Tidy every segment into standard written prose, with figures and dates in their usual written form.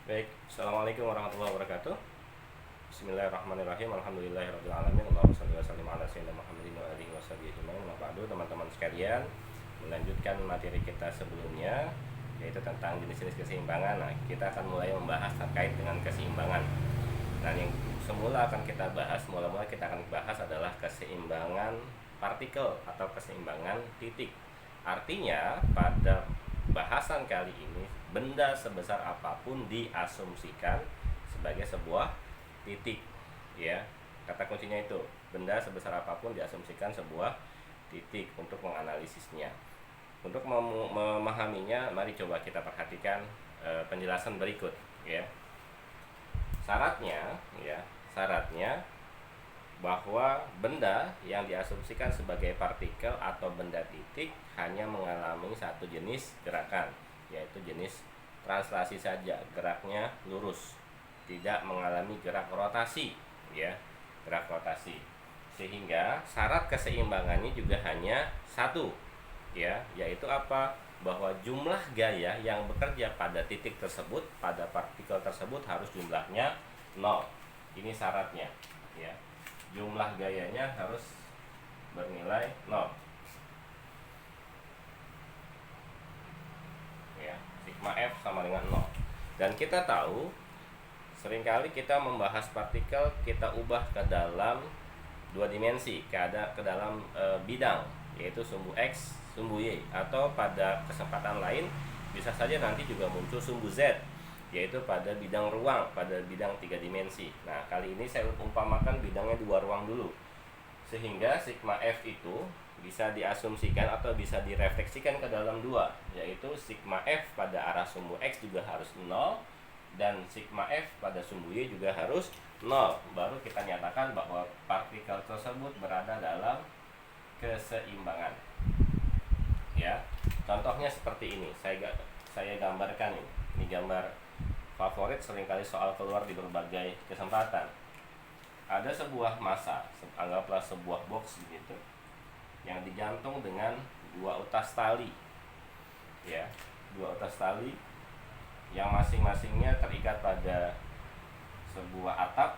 Baik, Assalamualaikum warahmatullahi wabarakatuh. Bismillahirrahmanirrahim. Alhamdulillahirabbil alamin. Allahumma shalli wa sallim ala sayyidina Muhammadin wa alihi washabihi ajmain. Amma ba'du, teman-teman sekalian, melanjutkan materi kita sebelumnya yaitu tentang jenis-jenis keseimbangan. Nah, kita akan mulai membahas terkait dengan keseimbangan. Nah, yang semula akan kita bahas, mula-mula kita akan bahas adalah keseimbangan partikel atau keseimbangan titik. Artinya, pada bahasan kali ini, benda sebesar apapun diasumsikan sebagai sebuah titik, ya. Kata kuncinya itu, benda sebesar apapun diasumsikan sebuah titik untuk menganalisisnya. Untuk memahaminya, mari coba kita perhatikan penjelasan berikut, ya. Syaratnya bahwa benda yang diasumsikan sebagai partikel atau benda titik hanya mengalami satu jenis gerakan, yaitu jenis translasi saja, geraknya lurus, tidak mengalami gerak rotasi, ya, gerak rotasi. Sehingga syarat keseimbangannya juga hanya satu, ya, yaitu apa? Bahwa jumlah gaya yang bekerja pada titik tersebut, pada partikel tersebut harus jumlahnya 0. Ini syaratnya, ya. Jumlah gayanya harus bernilai 0. Ya, sigma F sama dengan 0. Dan kita tahu seringkali kita membahas partikel, kita ubah ke dalam dua dimensi, ke dalam bidang, yaitu sumbu X, sumbu Y, atau pada kesempatan lain bisa saja nanti juga muncul sumbu Z, yaitu pada bidang ruang, pada bidang 3 dimensi. Nah, kali ini saya umpamakan bidangnya 2 ruang dulu, sehingga sigma F itu bisa diasumsikan atau bisa direfleksikan ke dalam 2, yaitu sigma F pada arah sumbu X juga harus 0, dan sigma F pada sumbu Y juga harus 0. Baru kita nyatakan bahwa partikel tersebut berada dalam keseimbangan, ya. Contohnya seperti ini, saya gambarkan ini. Ini gambar favorit, seringkali soal keluar di berbagai kesempatan. Ada sebuah massa, anggaplah sebuah box begitu, yang digantung dengan 2 utas tali, ya, 2 utas tali yang masing-masingnya terikat pada sebuah atap,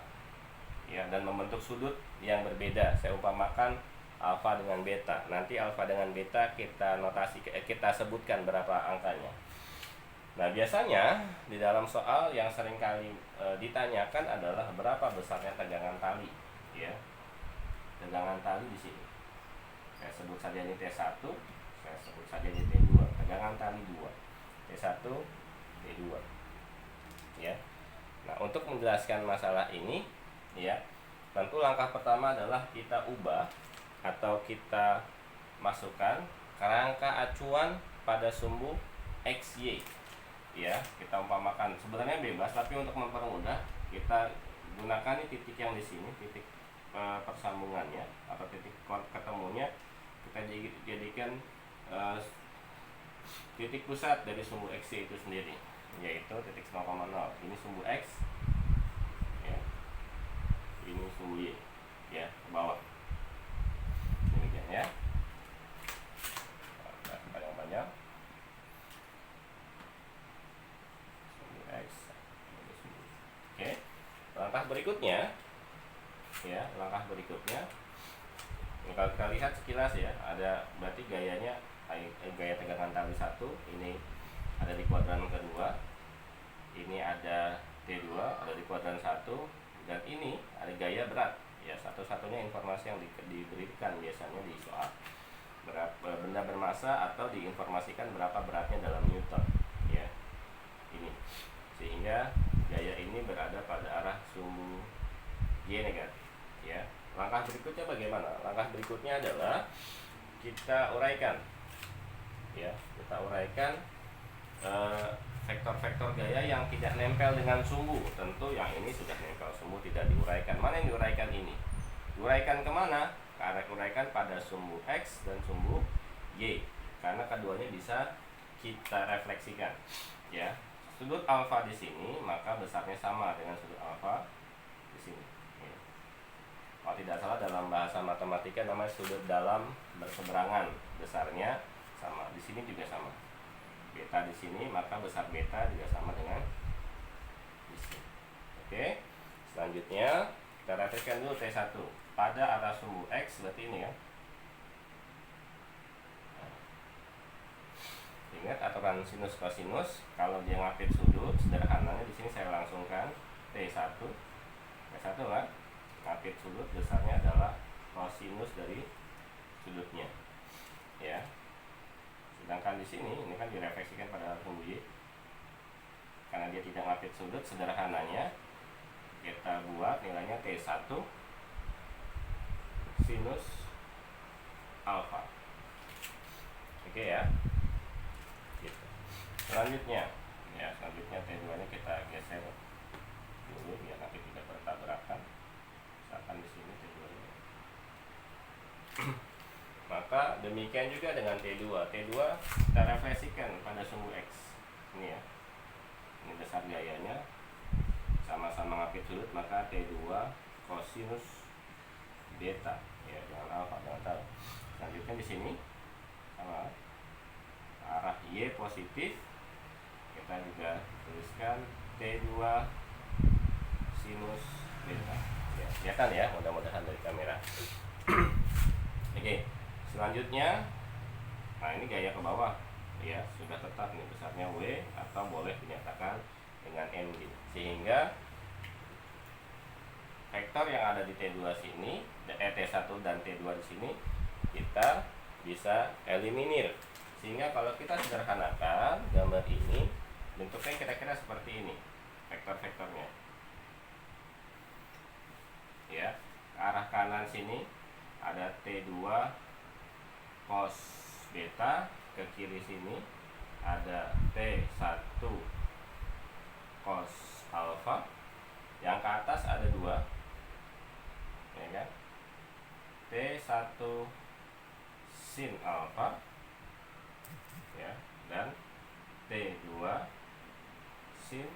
ya, dan membentuk sudut yang berbeda. Saya umpamakan alfa dengan beta. Nanti alfa dengan beta kita kita sebutkan berapa angkanya. Nah, biasanya di dalam soal yang seringkali ditanyakan adalah berapa besarnya tegangan tali, ya. Tegangan tali di sini. Saya sebut saja ini T1, saya sebut saja ini T2. Tegangan tali 2. T1, T2. Ya. Nah, untuk menjelaskan masalah ini, ya, tentu langkah pertama adalah kita ubah atau kita masukkan kerangka acuan pada sumbu XY. Ya, kita umpamakan, sebenarnya bebas, tapi untuk mempermudah kita gunakan ini titik yang di sini, titik persambungannya atau titik ketemunya, kita jadikan titik pusat dari sumbu XY itu sendiri, yaitu titik 0,0. Ini sumbu X, ya. Ini sumbu Y, ya, ke bawah. Demikian, ya. Banyak-banyak. Oke, langkah berikutnya, ya, kalau kita lihat sekilas, ya, ada berarti gayanya, gaya tegangan tali 1 ini ada di kuadran kedua, ini ada T2 ada di kuadran 1, dan ini ada gaya berat, ya. Satu-satunya informasi yang diberikan biasanya di soal benda bermassa atau diinformasikan berapa beratnya dalam Newton, ya, ini. Sehingga gaya ini berada pada arah sumbu Y negatif, ya. Langkah berikutnya bagaimana? Langkah berikutnya adalah kita uraikan, ya, vektor-vektor gaya yang tidak nempel dengan sumbu. Tentu yang ini sudah nempel sumbu, tidak diuraikan. Mana yang diuraikan ini? Diuraikan kemana? Uraikan pada sumbu X dan sumbu Y, karena keduanya bisa kita refleksikan, ya. Sudut alfa di sini maka besarnya sama dengan sudut alfa di sini, ya. Kalau tidak salah dalam bahasa matematika namanya sudut dalam berseberangan, besarnya sama. Di sini juga sama. Beta di sini maka besar beta juga sama dengan di sini. Oke. Selanjutnya kita refleksikan dulu T1 pada arah sumbu X, berarti ini ya. Ingat aturan sinus kosinus, kalau dia ngapit sudut, sederhananya di sini saya langsungkan T1. T1 kan ngapit sudut, besarnya adalah kosinus dari sudutnya. Ya. Sedangkan di sini ini kan direfleksikan pada sumbu Y. Karena dia tidak ngapit sudut, sederhananya kita buat nilainya T1 sinus alfa. Oke ya. Gitu. Selanjutnya T2 nya kita geser dulu biar nanti tidak bertabrakan. Misalkan di sini T2 nya. Maka demikian juga dengan T2. T2 kita refleksikan pada sumbu X. Ini ya. Ini besar gayanya, sama-sama ngapit sudut, maka T2 kosinus beta ya, dengan alfa, jangan tahu. Selanjutnya di sini sama arah Y positif, kita juga tuliskan T2 sinus beta. Ya, kelihatan ya, mudah-mudahan dari kamera. Oke, selanjutnya, nah ini gaya ke bawah, ya sudah tetap nih besarnya W, atau boleh dinyatakan dengan MG, sehingga vektor yang ada di T2 sini, T1 dan T2 di sini kita bisa eliminir, sehingga kalau kita sederhanakan gambar ini bentuknya kira-kira seperti ini vektor-vektornya. Ya, ke arah kanan sini ada T2 cos beta, ke kiri sini ada T1 cos alfa, yang ke atas ada 2, ya kan, T1 sin alfa, ya, dan T2 sin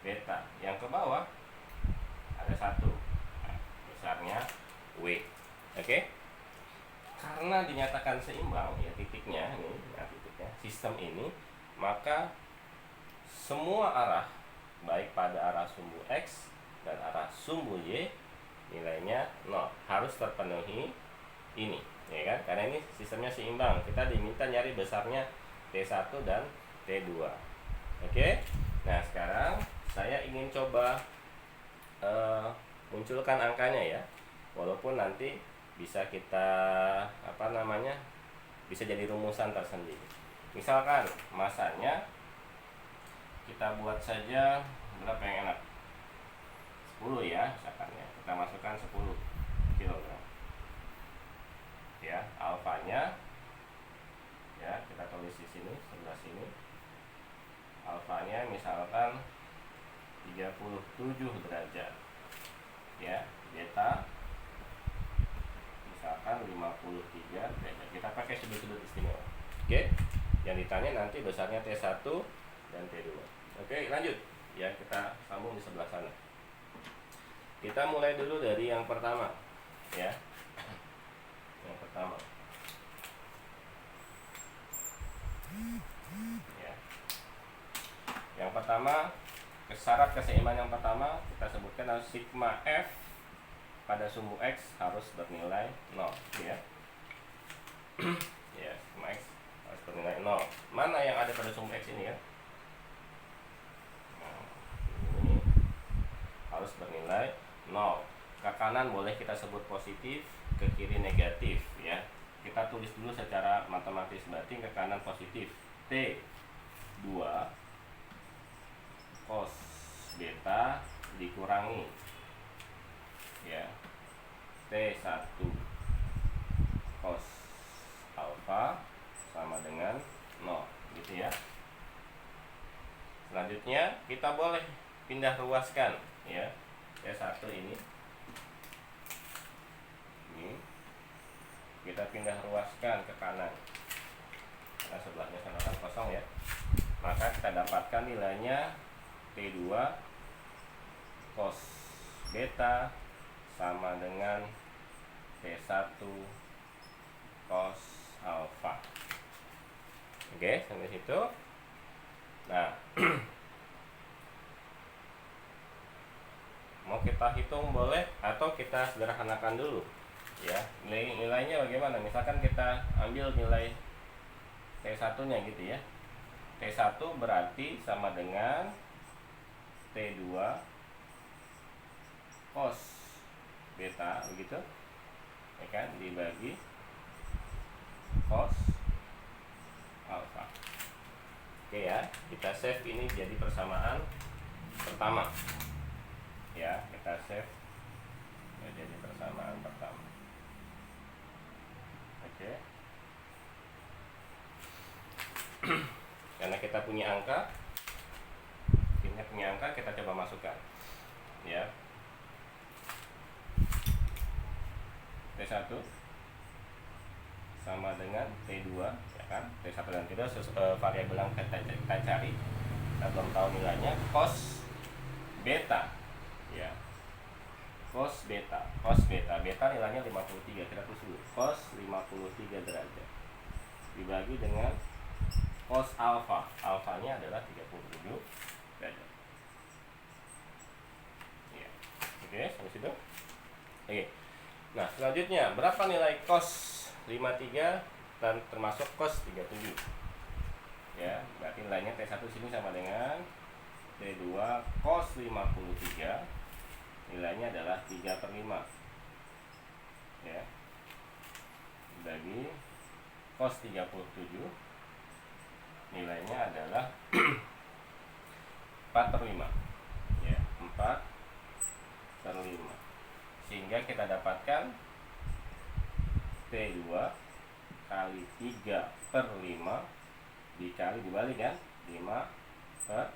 beta. Yang ke bawah ada 1, nah, besarnya W. Oke. Karena dinyatakan seimbang ya titiknya ini, nah titiknya sistem ini, maka semua arah baik pada arah sumbu X dan arah sumbu Y nilainya 0, harus terpenuhi ini, ya kan? Karena ini sistemnya seimbang, kita diminta nyari besarnya T1 dan T2. Oke. Nah, sekarang saya ingin coba munculkan angkanya ya. Walaupun nanti bisa kita bisa jadi rumusan tersendiri. Misalkan masanya kita buat saja berapa yang enak, 10 ya, misalkan ya, kita masukkan 10 kg ya. Alfanya ya kita tulis di sini, sebelah sini, alfanya misalkan 37 derajat ya, beta misalkan 53 derajat. Kita pakai sudut-sudut istimewa. Oke. Yang ditanya nanti besarnya T1 dan T2. Oke, lanjut. Ya, kita sambung di sebelah sana. Kita mulai dulu dari yang pertama, ya. Yang pertama. Ya. Yang pertama, syarat keseimbangan yang pertama kita sebutkan adalah sigma F pada sumbu X harus bernilai 0, ya. Ya, sigma X harus bernilai 0. Mana yang ada pada sumbu X ini ya? Nah, ini harus bernilai 0. Ke kanan boleh kita sebut positif, ke kiri negatif, ya. Kita tulis dulu secara matematis, berarti ke kanan positif. T2 cos beta dikurangi ya T1 cos alfa sama dengan 0, gitu ya. Selanjutnya kita boleh pindah ruaskan ya T1 ini kita pindah ruaskan ke kanan karena sebelahnya sana kan kosong ya, maka kita dapatkan nilainya T2 cos beta sama dengan T1 cos alfa. Oke, sampai situ. Nah, kita hitung boleh, atau kita sederhanakan dulu ya. Nilainya bagaimana? Misalkan kita ambil nilai T1 nya gitu ya. T1 berarti sama dengan T2 cos beta, begitu ya kan, dibagi cos alpha. Oke ya, kita save ini jadi persamaan pertama ya, kita save ya, jadi persamaan pertama. Oke. Karena kita punya angka, kita coba masukkan ya. T1 sama dengan T2 ya kan. T1 dan T2 variabel yang kita cari, kita belum tahu nilainya. Cos beta ya, cos beta nilainya 53, kita tulis dulu. Cos 53 derajat dibagi dengan cos alpha, alfanya adalah 37 derajat ya. Oke, sampai situ. Oke. Nah, selanjutnya berapa nilai cos 53 dan termasuk cos 37 ya. Berarti nilainya T1 sini sama dengan T2 cos 53, nilainya adalah 3/5 ya, bagi cos 37, nilainya adalah 4/5 ya, 4/5, sehingga kita dapatkan T2 kali 3/5 dikali dibalik kan, 5/4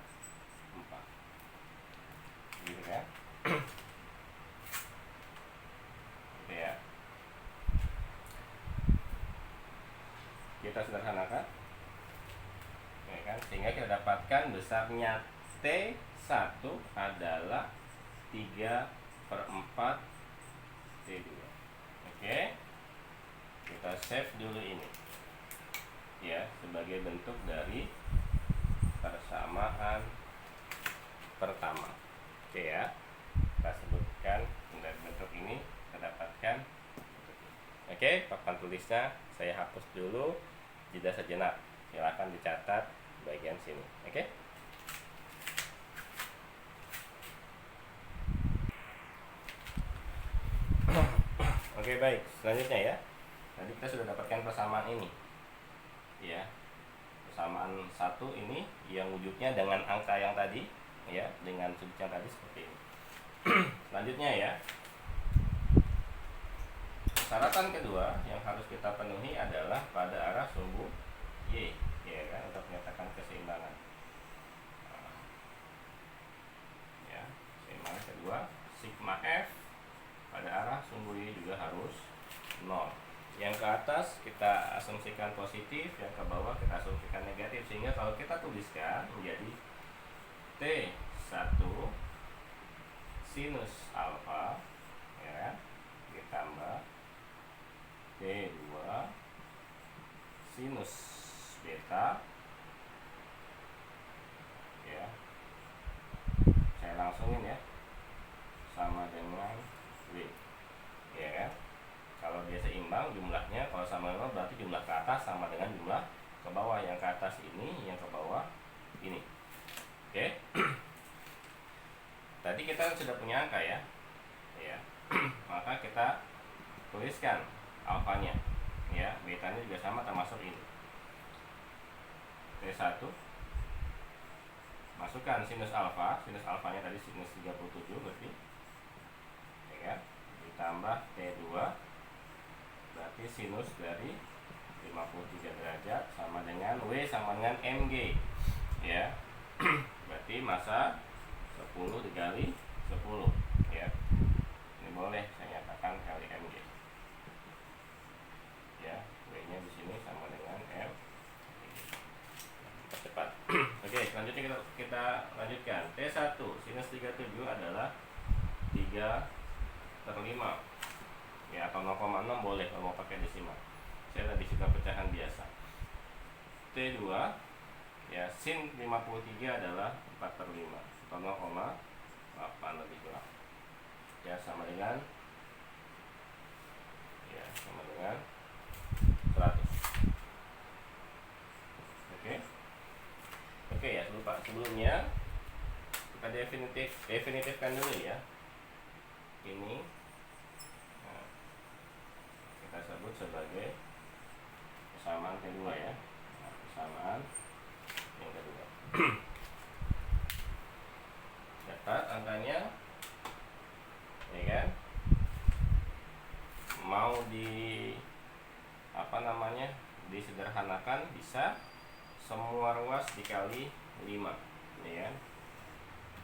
gitu kan. Gitu ya. Kita sederhanakan ya kan, sehingga kita dapatkan besarnya T1 adalah 3/4 T2. Oke, kita save dulu ini ya, sebagai bentuk dari persamaan pertama. Oke ya, kita sebutkan dari bentuk ini kita dapatkan. Oke, papan tulisnya saya hapus dulu, jeda sejenak. Silakan dicatat bagian sini. Oke. Oke, baik. Selanjutnya ya. Tadi kita sudah dapatkan persamaan ini. Ya. Persamaan 1 ini yang wujudnya dengan angka yang tadi ya, dengan sudut yang tadi seperti ini. Selanjutnya ya. Syaratan kedua yang harus kita penuhi adalah pada arah sumbu Y ya kan, untuk menyatakan keseimbangan. Ya, keseimbangan kedua, sigma F pada arah sumbu Y juga harus 0. Yang ke atas kita asumsikan positif, yang ke bawah kita asumsikan negatif, sehingga kalau kita tuliskan menjadi T1 sinus alfa ya kan, ditambah T2 sinus beta ya, saya langsungin ya, sama dengan W ya kan. Kalau dia seimbang jumlahnya, kalau sama dengan berarti jumlah ke atas sama dengan jumlah ke bawah. Yang ke atas ini, yang ke bawah ini. Oke. Tadi kita sudah punya angka ya. Ya. Maka kita tuliskan alfanya. Ya, betanya juga sama termasuk ini. T1 masukkan sinus alfanya tadi sinus 37 berarti. Ya kan? Ditambah T2 berarti sinus dari 53 derajat sama dengan W sama dengan MG ya. Berarti massa 10 dikali 10 ya. Ini boleh saya nyatakan kali MG ya. W nya di sini sama dengan M. Cepat. Oke, selanjutnya kita lanjutkan. T1 sinus 37 adalah 3/5 ya, atau 0,6 boleh kalau mau pakai desimal. Saya lebih suka pecahan biasa. T2 ya, sin 53 adalah 4/5 atau 0,8 lebih kurang ya sama dengan 100. Oke. Oke ya, lupa sebelumnya kita definitifkan dulu ya. Ini nah, kita sebut sebagai persamaan kedua ya. Nah, persamaan yang kedua. Dapat angkanya, ya kan? Mau disederhanakan bisa semua ruas dikali 5, ya kan?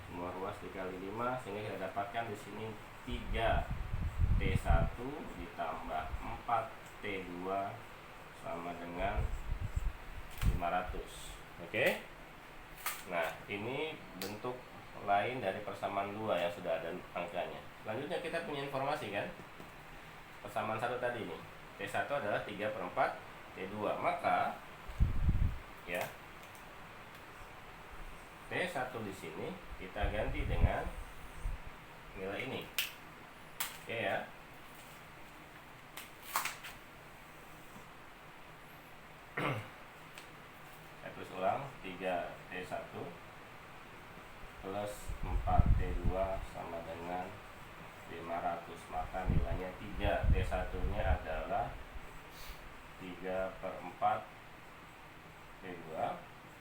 Semua ruas dikali 5 sehingga kita dapatkan di sini 3T1 ditambah 4T2 sama dengan 500. Oke. Nah, ini bentuk lain dari persamaan 2 yang sudah ada angkanya. Selanjutnya kita punya informasi kan? Persamaan 1 tadi nih. T1 adalah 3/4 T2. Maka ya, T1 di sini kita ganti dengan nilai ini. Oke ya. Saya tulis ulang, 3T1 plus 4T2 sama dengan 500. Maka nilainya 3T1 nya adalah 3/4 T2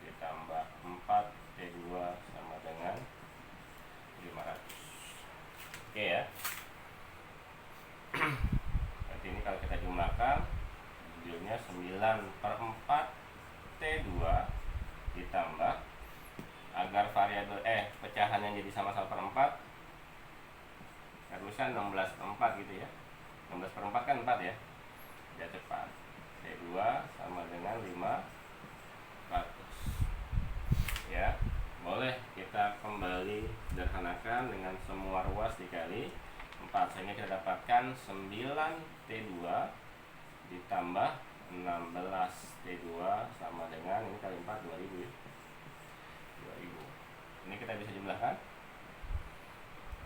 ditambah 4T2 sama dengan 500. Oke ya. Berarti ini kalau kita jumlahkan judulnya 9/4 T2 ditambah, agar variabel pecahannya jadi sama-sama per 4, harusnya 16/4 gitu ya. 16/4 kan 4 ya. Ya cepat. T2 sama dengan 500. Ya, boleh kita kembali sederhanakan dengan semua ruas dikali 4 sehingga kita dapatkan 9T2 ditambah 16T2 sama dengan, ini kali 4 2000 ya. 2000. Ini kita bisa jumlahkan.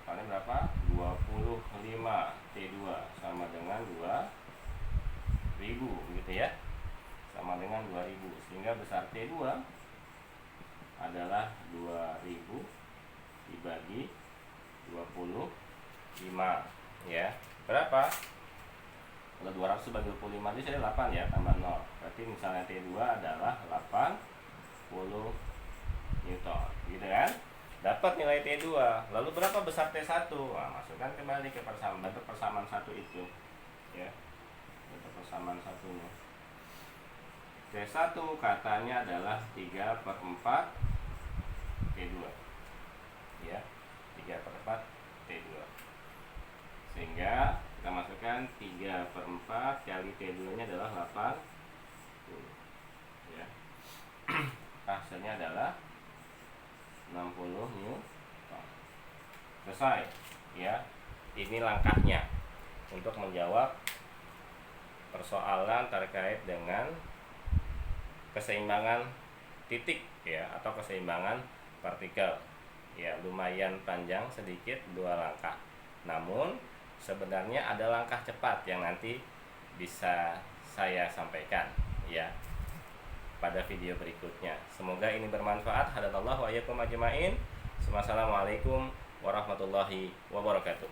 Totalnya berapa? 25T2 sama dengan 2000 begitu ya. Sama dengan 2000 sehingga besar T2 adalah 2000 dibagi 25 ya. Berapa? Kalau 200 bagi 25 ini saya 8 ya, tambah 0. Berarti misalnya T2 adalah 80 Newton, gitu kan? Dapat nilai T2. Lalu berapa besar T1? Nah, masukkan kembali ke bentuk persamaan 1 itu. Ya. Bentuk persamaan satunya. T1 katanya adalah 3/4 T2. Ya. 3/4 T2. Sehingga kita masukkan 3/4 kali T2 nya adalah 80 ya. Hasilnya adalah 60 Newton. Selesai ya. Ini langkahnya untuk menjawab persoalan terkait dengan keseimbangan titik ya, atau keseimbangan partikel ya. Lumayan panjang sedikit, 2 langkah. Namun sebenarnya ada langkah cepat yang nanti bisa saya sampaikan ya pada video berikutnya. Semoga ini bermanfaat. Hadanallahu wa iyyakum ajmain. Wassalamualaikum warahmatullahi wabarakatuh.